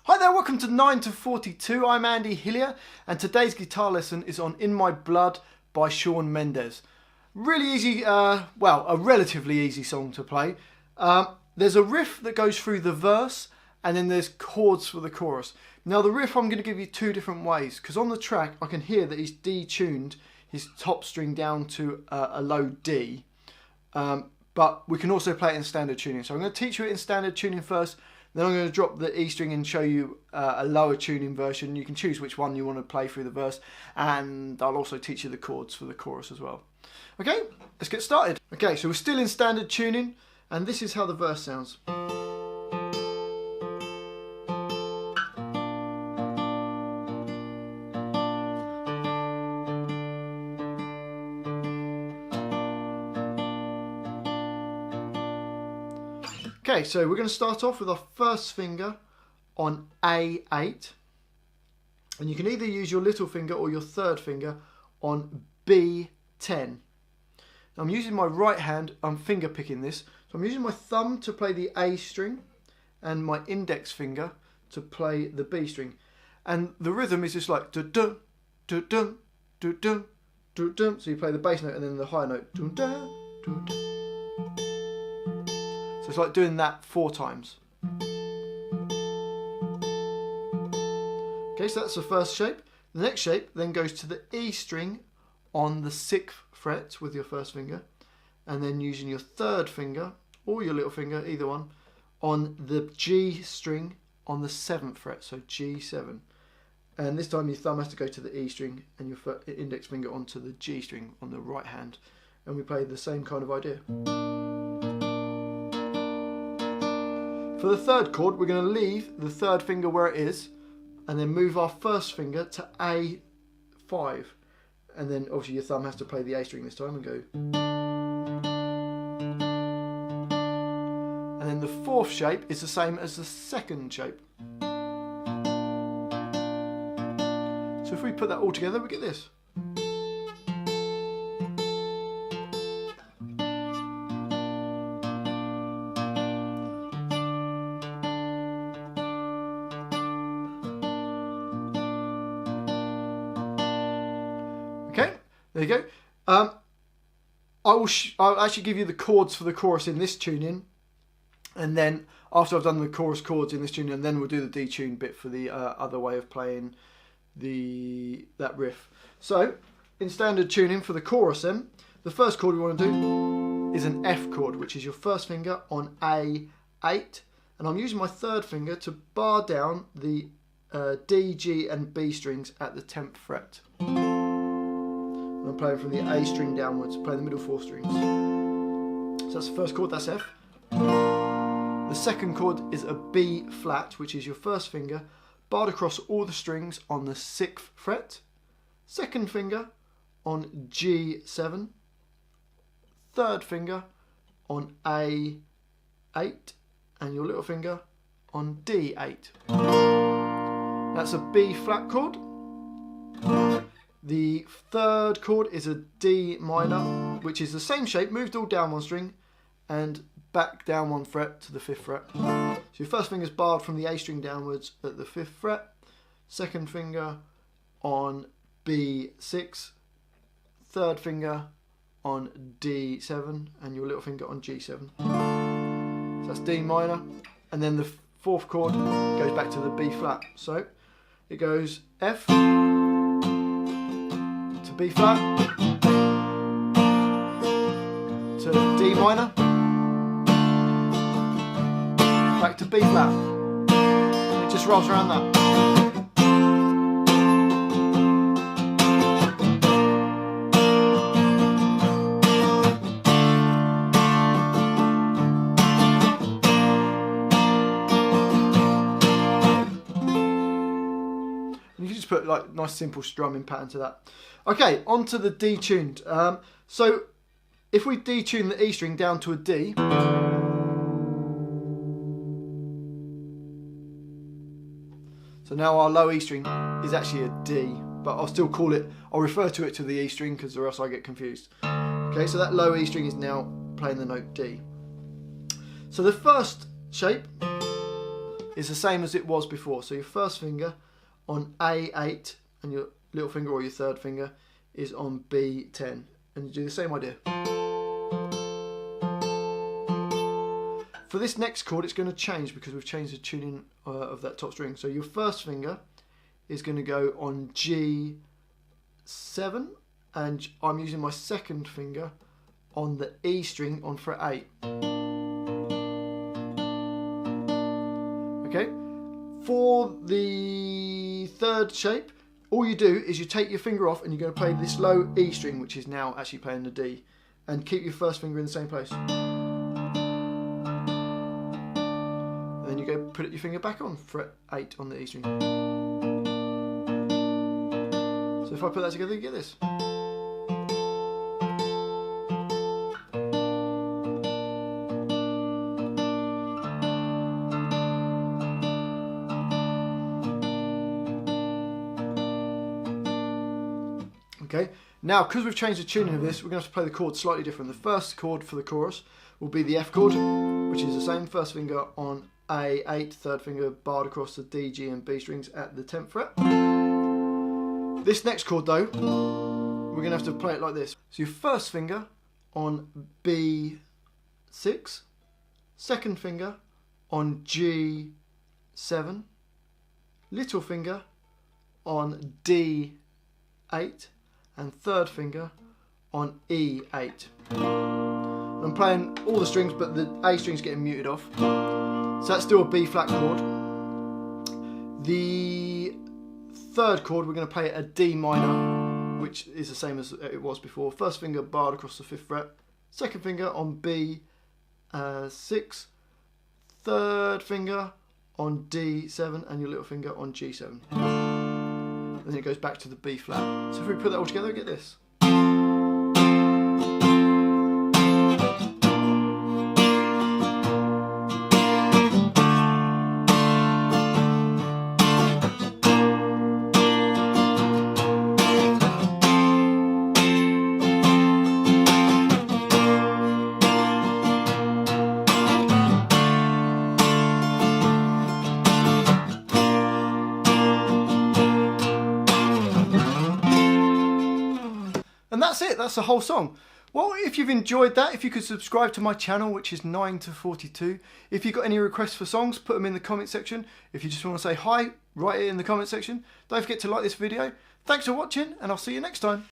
Hi there, welcome to 9 to 42. I'm Andy Hillier, and today's guitar lesson is on In My Blood by Shawn Mendes. Really easy, a relatively easy song to play. There's a riff that goes through the verse, and then there's chords for the chorus. Now the riff I'm going to give you two different ways, because on the track I can hear that he's detuned his top string down to a low D. But we can also play it in standard tuning. So I'm going to teach you it in standard tuning first. Then I'm going to drop the E string and show you a lower tuning version. You can choose which one you want to play through the verse, and I'll also teach you the chords for the chorus as well. Okay, let's get started. Okay, so we're still in standard tuning, and this is how the verse sounds. Okay, so we're going to start off with our first finger on A8, and you can either use your little finger or your third finger on B10. Now I'm using my right hand, I'm finger picking this, so I'm using my thumb to play the A string and my index finger to play the B string, and the rhythm is just like dun dun dun dun dun dun dun. So you play the bass note and then the high note dun dun dun dun. So it's like doing that 4 times. Okay, so that's the first shape. The next shape then goes to the E string on the 6th fret with your first finger, and then using your third finger or your little finger, either one, on the G string on the 7th fret, so G7. And this time your thumb has to go to the E string and your index finger onto the G string on the right hand. And we play the same kind of idea. For the third chord, we're going to leave the third finger where it is and then move our first finger to A5. And then obviously your thumb has to play the A string this time and go. And then the fourth shape is the same as the second shape. So if we put that all together, we get this. Okay, there you go. I'll actually give you the chords for the chorus in this tuning, and then after I've done the chorus chords in this tuning, and then we'll do the detune bit for the other way of playing that riff. So in standard tuning for the chorus, then the first chord we want to do is an F chord, which is your first finger on A8, and I'm using my third finger to bar down the D, G, and B strings at the 10th fret. I'm playing from the A string downwards, playing the middle 4 strings. So that's the first chord, that's F. The second chord is a B flat, which is your first finger barred across all the strings on the 6th fret. Second finger on G7. Third finger on A8, and your little finger on D8. That's a B flat chord. The third chord is a D minor, which is the same shape, moved all down 1 string and back down 1 fret to the 5th fret. So your first finger is barred from the A string downwards at the 5th fret, second finger on B6, third finger on D7, and your little finger on G7. So that's D minor, and then the fourth chord goes back to the B flat. So it goes F to B flat, to D minor, back to B flat. It just rolls around that. You can just put like nice simple strumming pattern to that. Okay, on to the detuned. So if we detune the E string down to a D, so now our low E string is actually a D, but I'll still I'll refer to it to the E string because or else I get confused. Okay, so that low E string is now playing the note D. So the first shape is the same as it was before. So your first finger on A8 and your little finger or your third finger is on B10. And you do the same idea. For this next chord, it's going to change because we've changed the tuning of that top string. So your first finger is going to go on G7, and I'm using my second finger on the E string on fret 8. Okay, for the third shape, all you do is you take your finger off and you're going to play this low E string, which is now actually playing the D, and keep your first finger in the same place. And then you go put your finger back on fret 8 on the E string. So if I put that together, you get this. Okay, now because we've changed the tuning of this, we're going to have to play the chords slightly different. The first chord for the chorus will be the F chord, which is the same. First finger on A8, third finger barred across the D, G and B strings at the 10th fret. This next chord though, we're going to have to play it like this. So your first finger on B6, second finger on G7, little finger on D8, and third finger on E8. I'm playing all the strings, but the A string's getting muted off. So that's still a B flat chord. The third chord, we're going to play a D minor, which is the same as it was before. First finger barred across the 5th fret, second finger on B6, third finger on D7, and your little finger on G7. And then it goes back to the B flat. So if we put that all together, we get this. And that's it, that's the whole song. Well, if you've enjoyed that, if you could subscribe to my channel, which is 9 to 42. If you've got any requests for songs, put them in the comment section. If you just want to say hi, write it in the comment section. Don't forget to like this video. Thanks for watching, and I'll see you next time.